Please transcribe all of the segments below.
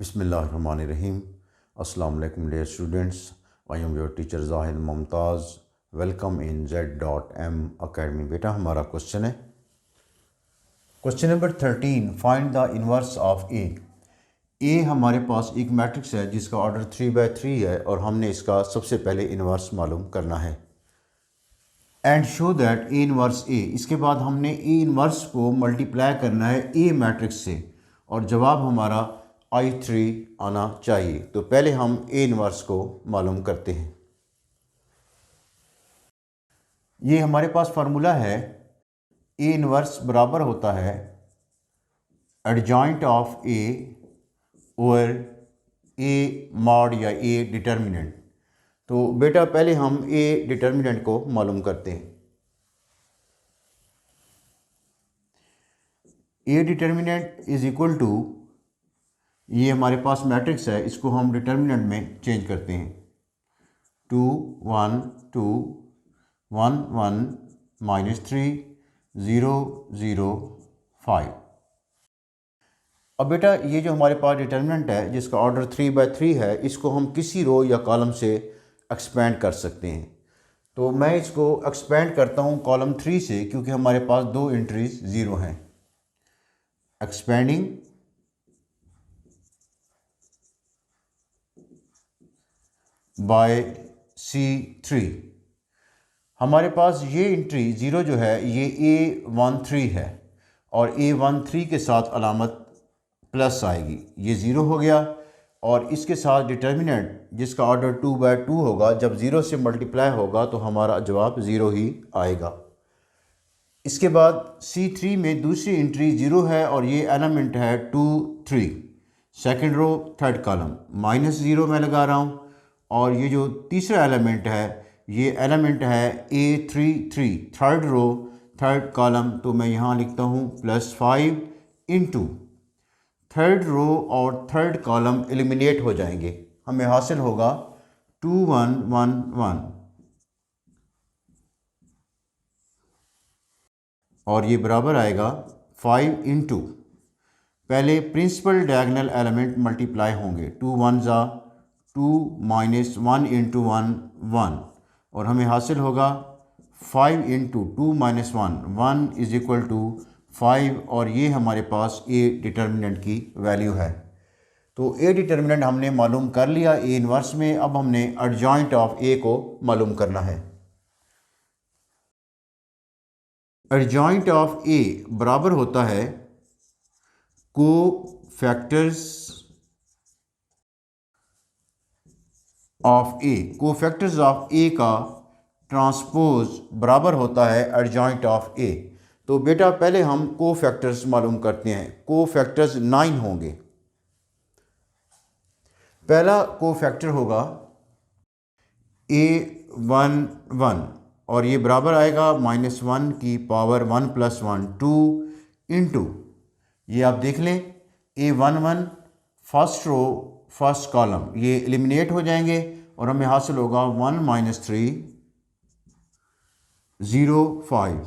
बिस्मिल्लाहिर्रहमानिर्रहीम। अस्सलाम वालेकुम dear students, I am your teacher Zahid Mumtaz. Welcome in Z.M academy. बेटा हमारा क्वेश्चन है, question number 13, find the inverse of A हमारे पास एक मैट्रिक्स है जिसका ऑर्डर 3/3 है और हमने इसका सबसे पहले इन्वर्स मालूम करना है। And show that A inverse A, इसके बाद हमने ए इन्वर्स को मल्टीप्लाई करना है ए मैट्रिक्स से और जवाब हमारा I3 आना चाहिए। तो पहले हम ए इन्वर्स को मालूम करते हैं। ये हमारे पास फार्मूला है, ए इन्वर्स बराबर होता है adjoint of A over A mod या ए डिटर्मिनेंट। तो बेटा पहले हम ए डिटर्मिनेंट को मालूम करते हैं। A determinant is equal to, ये हमारे पास मैट्रिक्स है, इसको हम डिटर्मिनेंट में चेंज करते हैं। 2 1 2 1 1 -3 0 0 5। अब बेटा ये जो हमारे पास डिटर्मिनेंट है जिसका ऑर्डर 3/3 है, इसको हम किसी रो या कॉलम से एक्सपेंड कर सकते हैं। तो मैं इसको एक्सपेंड करता हूँ कॉलम 3 से, क्योंकि हमारे पास दो एंट्रीज 0 हैं। एक्सपेंडिंग बाय C3, हमारे पास ये एंट्री 0 जो है ये A13 है और A13 के साथ अलामत प्लस आएगी, ये 0 हो गया। और इसके साथ डिटर्मिनेंट जिसका ऑर्डर 2/2 होगा, जब 0 से मल्टीप्लाई होगा तो हमारा जवाब 0 ही आएगा। इसके बाद C3 में दूसरी एंट्री 0 है और ये एलिमेंट है 2 3, सेकेंड रो थर्ड कॉलम, -0 मैं लगा रहा हूँ। और ये जो तीसरा एलिमेंट है ये एलिमेंट है A33, third row third column, तो मैं यहाँ लिखता हूँ +5 इंटू थर्ड रो और थर्ड कॉलम एलिमिनेट हो जाएंगे, हमें हासिल होगा 2 1 1 1 और ये बराबर आएगा 5 इंटू, पहले प्रिंसिपल डायगोनल एलिमेंट मल्टीप्लाई होंगे, 2 1 ज़ा 2 -1 इंटू 1 1 और हमें हासिल होगा 5 इंटू 2 -1 1 इज इक्वल टू 5 और ये हमारे पास ए डिटर्मिनेंट की वैल्यू है। तो ए डिटर्मिनेंट हमने मालूम कर लिया ए इन्वर्स में। अब हमने एडजॉइंट ऑफ ए को मालूम करना है। एडजॉइंट ऑफ ए बराबर होता है को फैक्टर्स ऑफ ए, को फैक्टर्स ऑफ ए का ट्रांसपोज बराबर होता है एडजॉइंट ऑफ ए। तो बेटा पहले हम को फैक्टर्स मालूम करते हैं। को फैक्टर्स 9 होंगे। पहला को फैक्टर होगा A11 और ये बराबर आएगा -1 की पावर 1 + 1 2 इंटू, ये आप देख लें A11 first row first column, ये एलिमिनेट हो जाएंगे और हमें हासिल होगा 1 -3 0 5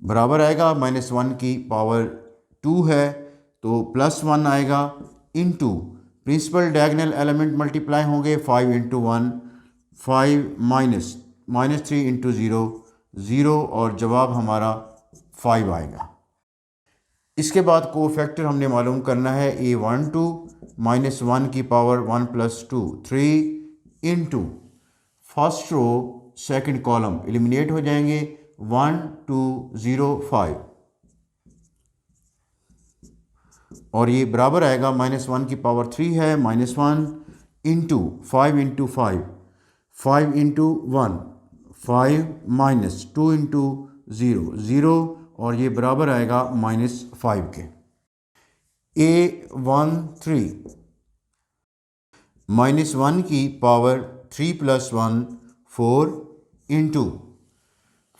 बराबर आएगा -1 की पावर 2 है तो +1 आएगा into principal diagonal element multiply होंगे 5 इंटू 1 5 -3 इंटू 0 0 और जवाब हमारा 5 आएगा। इसके बाद को फैक्टर हमने मालूम करना है A12 -1 की power 1 + 2 3 into first row second column eliminate हो जाएंगे 1 2 0 5 और ये बराबर आएगा -1 की पावर 3 है -1 इंटू 5 इंटू 5 5 इंटू 1 5 -2 इंटू 0 0 और ये बराबर आएगा -5 के। A13 -1 की power 3 + 1 4 into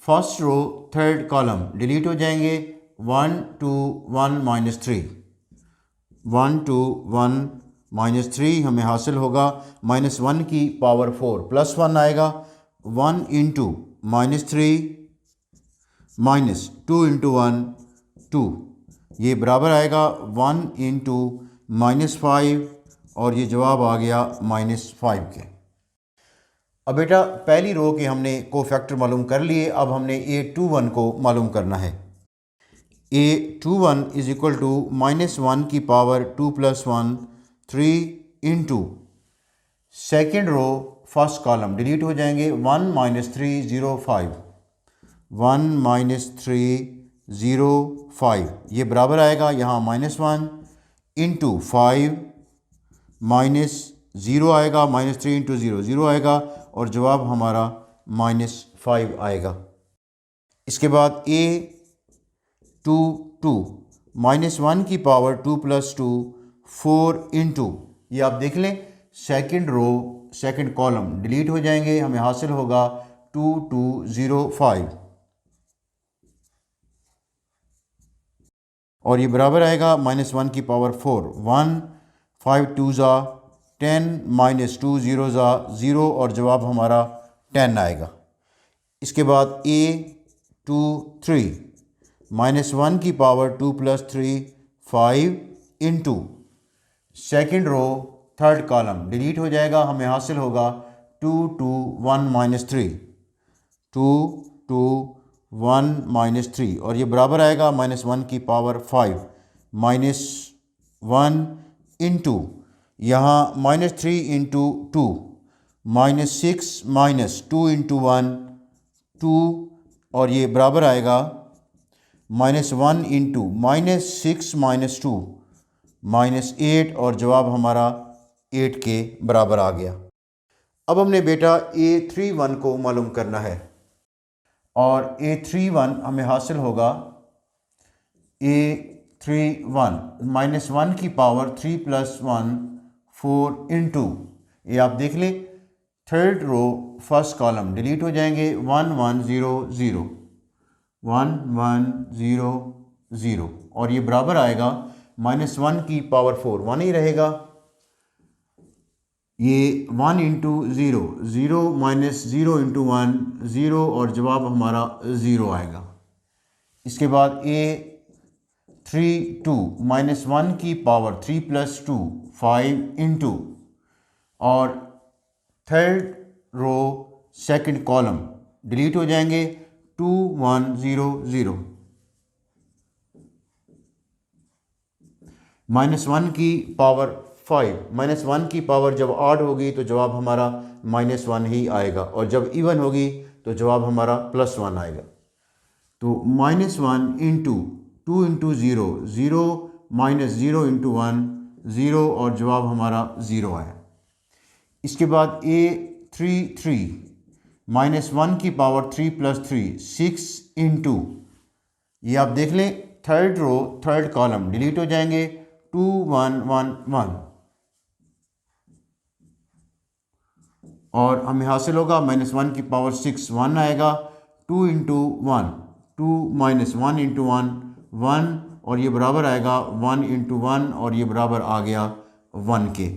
first row third column delete हो जाएंगे 1 2 1 -3 1 2 1 -3 हमें हासिल होगा -1 की पावर 4 +1 आएगा 1 इंटू -3 -2 इंटू 1 2 ये बराबर आएगा 1 इंटू -5 और ये जवाब आ गया -5 के। अब बेटा पहली रो के हमने कोफैक्टर मालूम कर लिए, अब हमने A21 को मालूम करना है। A21 इज़ इक्वल टू -1 की power 2 + 1 3 into second row first column delete हो जाएंगे 1 - 3 0 5 1 - 3 0 5 ये बराबर आएगा यहाँ -1 इंटू 5 -0 आएगा -3 इंटू 0 0 आएगा और जवाब हमारा -5 आएगा। इसके बाद A22 -1 की पावर 2 + 2 4 इंटू ये आप देख लें second row second column delete हो जाएंगे, हमें हासिल होगा 2205 और ये बराबर आएगा -1 की पावर 4 1 5 2 10 -2 0 0 और जवाब हमारा 10 आएगा। इसके बाद A23 -1 की power 2 + 3 5 into second row third column delete हो जाएगा, हमें हासिल होगा 2 2 1 - 3 2 2 1 - 3 और ये बराबर आएगा -1 की पावर 5 -1 इंटू यहाँ -3 इंटू 2 -6 -2 इंटू 1 2 और ये बराबर आएगा -1 इंटू -6 -2 -8 और जवाब हमारा 8 के बराबर आ गया। अब हमने बेटा A31 को मालूम करना है और A31 हमें हासिल होगा A31 -1 की पावर 3 + 1 4 इंटू ये आप देख लें third row first column delete हो जाएंगे 1 1 0 0 1 1 0 0 और ये बराबर आएगा -1 की पावर 4 1 ही रहेगा, ये 1 इंटू 0 0 -0 इंटू 1 0 और जवाब हमारा 0 आएगा। इसके बाद A32 -1 की पावर 3 + 2 5 इंटू और third row second column delete हो जाएंगे 2 1 0 0 -1 की पावर 5 -1 की पावर जब ऑड होगी तो जवाब हमारा -1 ही आएगा और जब इवन होगी तो जवाब हमारा +1 आएगा। तो -1 इंटू 2 इंटू 0 0 -0 इंटू 1 0 और जवाब हमारा 0 आया। इसके बाद A33 -1 की पावर 3 + 3 6 इंटू ये आप देख लें third row third column delete हो जाएंगे 2 1 1 1 और हमें हासिल होगा -1 की पावर 6 1 आएगा 2 इंटू 1 2 -1 इंटू 1 1 और ये बराबर आएगा 1 इंटू 1 और ये बराबर आ गया 1 के।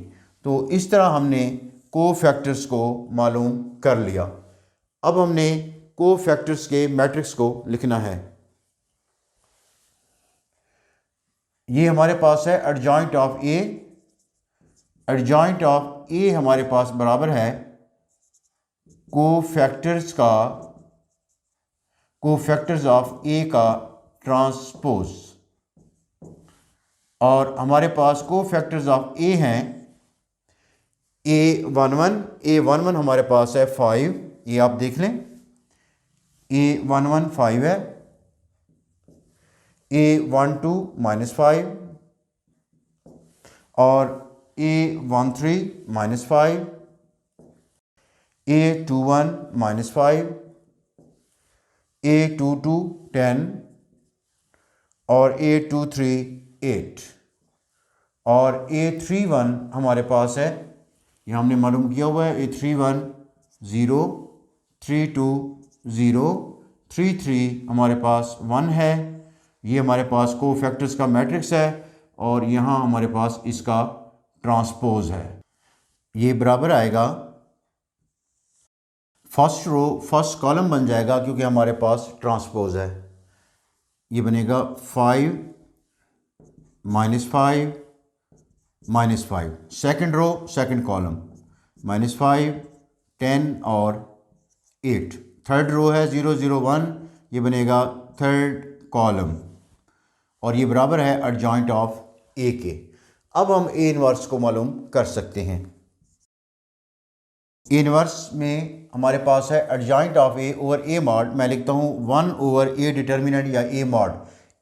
तो इस तरह हमने कोफैक्टर्स को मालूम कर लिया। अब हमने कोफैक्टर्स के मैट्रिक्स को लिखना है। ये हमारे पास है adjoint of A, adjoint of A हमारे पास बराबर है कोफैक्टर्स ऑफ ए का ट्रांसपोज और हमारे पास कोफैक्टर्स ऑफ ए हैं A11 हमारे पास है 5, ये आप देख लें A11 5 है, A12 -5 और A13 -5 A21 -5 A22 10 और A23 8 और A31 हमारे पास है, ये हमने मालूम किया हुआ है A31 0 32 0 33 हमारे पास 1 है। ये हमारे पास कोफैक्टर्स का मैट्रिक्स है और यहाँ हमारे पास इसका ट्रांसपोज है। ये बराबर आएगा फर्स्ट रो फर्स्ट कॉलम बन जाएगा क्योंकि हमारे पास ट्रांसपोज है। ये बनेगा 5 -5 -5, सेकंड रो सेकंड कॉलम -5 10 और 8, थर्ड रो है 0 0 1, ये बनेगा थर्ड कॉलम और ये बराबर है एडजॉइंट ऑफ ए के। अब हम ए इनवर्स को मालूम कर सकते हैं। ए इनवर्स में हमारे पास है adjoint of A over A mod, मैं लिखता हूँ 1 ओवर ए डिटर्मिनेंट या ए मॉड।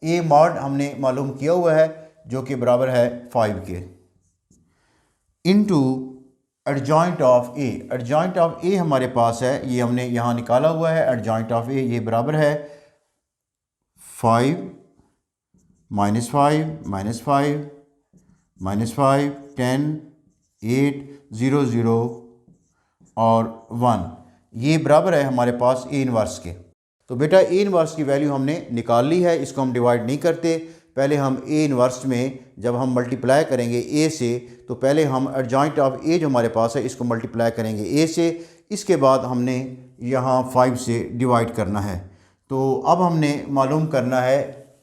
ए मॉड हमने मालूम किया हुआ है जो कि बराबर है 5 के, into adjoint of A. Adjoint of A हमारे पास है, ये हमने यहाँ निकाला हुआ है। एडजॉइंट ऑफ ए ये बराबर है 5 -5 -5 -5 10 8 0 0 और 1, ये बराबर है हमारे पास ए इनवर्स के। तो बेटा ए इनवर्स की वैल्यू हमने निकाल ली है, इसको हम डिवाइड नहीं करते। पहले हम ए इनवर्स में जब हम मल्टीप्लाई करेंगे ए से, तो पहले हम एडजॉइंट ऑफ ए जो हमारे पास है इसको मल्टीप्लाई करेंगे ए से, इसके बाद हमने यहाँ 5 से डिवाइड करना है। तो अब हमने मालूम करना है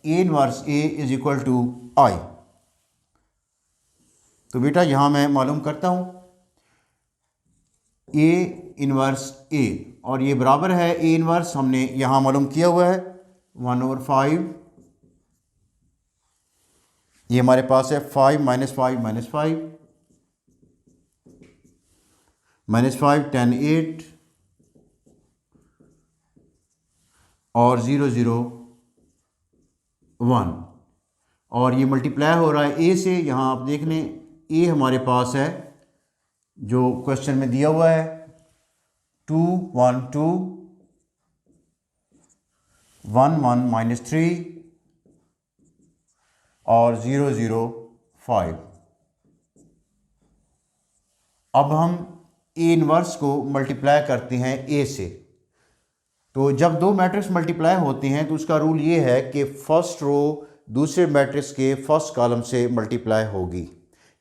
A inverse A is equal to I. तो बेटा यहाँ मैं मालूम करता हूँ ए इनवर्स ए, और ये बराबर है ए इनवर्स हमने यहाँ मालूम किया हुआ है 1/5, ये हमारे पास है 5 -5 -5 -5 10 8 और 0 0 1, और ये मल्टीप्लाई हो रहा है ए से। यहाँ आप देख लें ए हमारे पास है जो क्वेश्चन में दिया हुआ है 2 1 2 1 1 -3 और 0 0 5। अब हम ए इनवर्स को मल्टीप्लाई करते हैं ए से। तो जब दो मैट्रिक्स मल्टीप्लाई होते हैं तो उसका रूल ये है कि फर्स्ट रो दूसरे मैट्रिक्स के फर्स्ट कॉलम से मल्टीप्लाई होगी,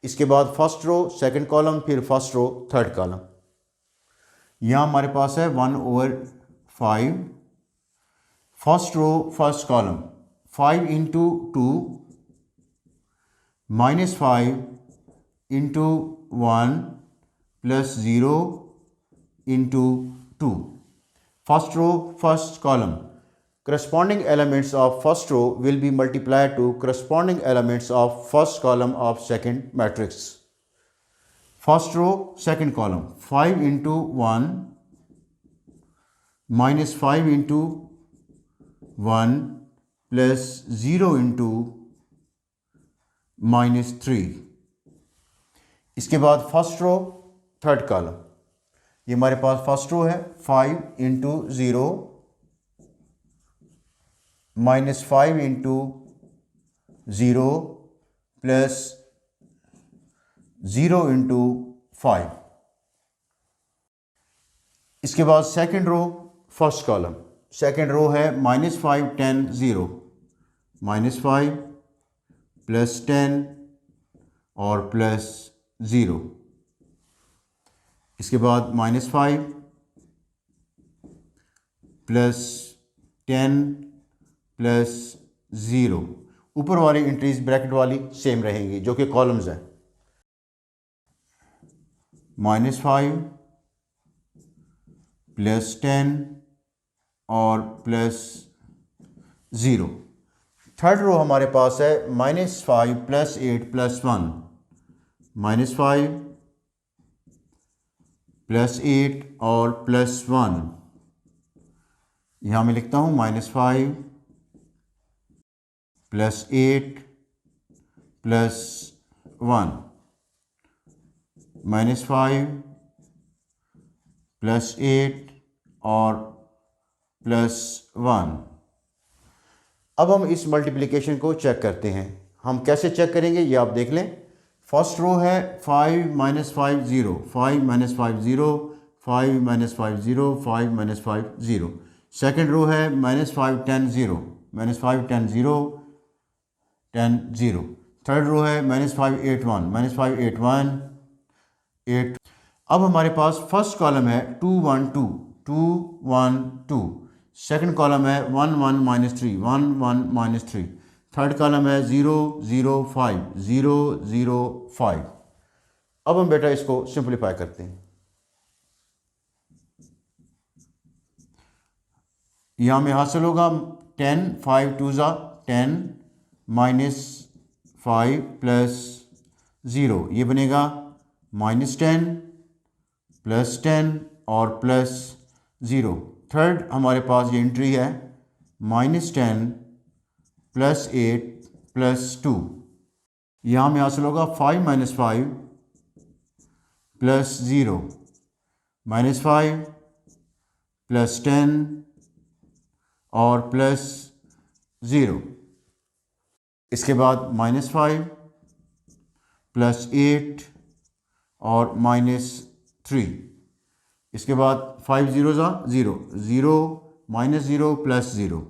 इसके बाद फर्स्ट रो सेकंड कॉलम, फिर फर्स्ट रो थर्ड कॉलम। यहाँ हमारे पास है 1/5, first row first column 5 × 2 -5 × 1 + 0 × 2, first row first column, corresponding elements of first row will be multiplied to corresponding elements of first column of second matrix. First row second column 5 × 1 -5 × 1 + 0 × -3। इसके बाद first row third column, ये हमारे पास first row है 5 × 0 -5 × 0 + 0 × 5। इसके बाद second row first column, second row है -5 10 0 -5 + 10 और +0। इसके बाद -5 + 10 + 0। ऊपर वाली एंट्रीज ब्रैकेट वाली सेम रहेंगी जो कि कॉलम्स हैं। -5 + 10 और +0। थर्ड रो हमारे पास है -5 + 8 + 1, -5 + 8 और +1। यहाँ मैं लिखता हूँ -5 + 8 + 1, -5 + 8 और +1। अब हम इस मल्टीप्लिकेशन को चेक करते हैं। हम कैसे चेक करेंगे ये आप देख लें। फर्स्ट रो है 5 -5 0 5 -5 0 5 -5 0 5 -5 0। सेकेंड रो है -5 10 0 -5 10 0 10 0। थर्ड रो है -5 8 1 -5 8 1 8। अब हमारे पास फर्स्ट कॉलम है 2 1 2 2 1 2। सेकंड कॉलम है 1 1 -3 1 1 -3। थर्ड कॉलम है 0 0 5 0 0 5। अब हम बेटा इसको सिंप्लीफाई करते हैं। यहाँ में हासिल होगा 10 5 2 ज़ा 10 -5 प्लस 0, ये बनेगा -10 प्लस 10 और प्लस 0। थर्ड हमारे पास ये एंट्री है -10 प्लस 8 प्लस 2। यहाँ में हासिल होगा 5 -5 प्लस 0 -5 प्लस 10 और प्लस 0। इसके बाद -5 प्लस 8 और -3। इसके बाद 5 0 ज़ा 0 0 -0 प्लस 0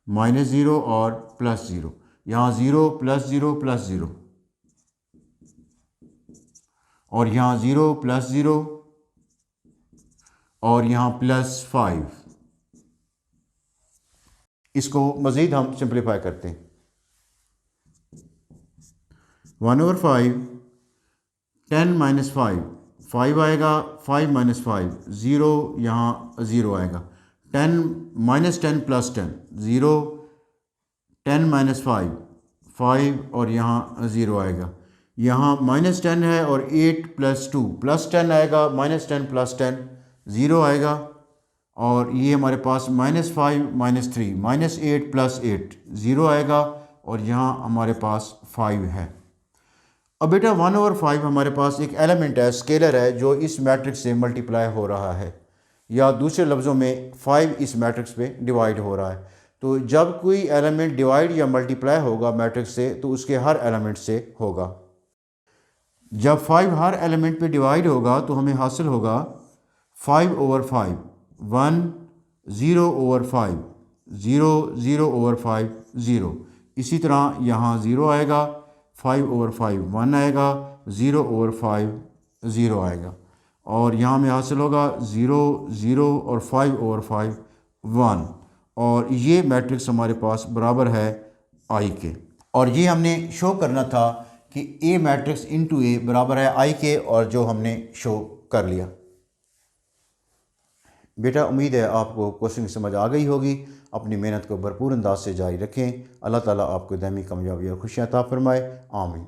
-0 और प्लस 0। यहाँ 0 प्लस 0 प्लस 0 और यहाँ 0 प्लस 0 और यहाँ प्लस 5। इसको मज़ीद हम सिंप्लीफाई करते हैं। 1/5 10 -5 5 आएगा, 5 -5 0, यहाँ 0 आएगा। 10 -10 प्लस 10 0 10 -5 5 और यहाँ 0 आएगा। यहाँ -10 है और 8 प्लस 2 प्लस 10 आएगा, -10 प्लस 10 0 आएगा। और ये हमारे पास -5 -3 -8 प्लस 8 0 आएगा और यहाँ हमारे पास 5 है। अब बेटा 1/5 हमारे पास एक एलिमेंट है, स्केलर है, जो इस मैट्रिक्स से मल्टीप्लाई हो रहा है, या दूसरे लफ्ज़ों में 5 इस मैट्रिक्स पे डिवाइड हो रहा है। तो जब कोई एलिमेंट डिवाइड या मल्टीप्लाई होगा मैट्रिक्स से तो उसके हर एलिमेंट से होगा। जब 5 हर एलिमेंट पे डिवाइड होगा तो हमें हासिल होगा 5/5 1 0/5 0 0/5 0। इसी तरह यहाँ 0 आएगा, 5/5 1 आएगा, 0/5 0 आएगा। और यहाँ में हासिल होगा 0 0 और 5/5 1। और ये मैट्रिक्स हमारे पास बराबर है आई के। और ये हमने शो करना था कि ए मैट्रिक्स इनटू ए बराबर है आई के, और जो हमने शो कर लिया। बेटा उम्मीद है आपको क्वेश्चन की समझ आ गई होगी। अपनी मेहनत को भरपूर अंदाज से जारी रखें। अल्लाह ताला आपको दायमी कामयाबी और खुशियाँ अता फरमाए। आमीन।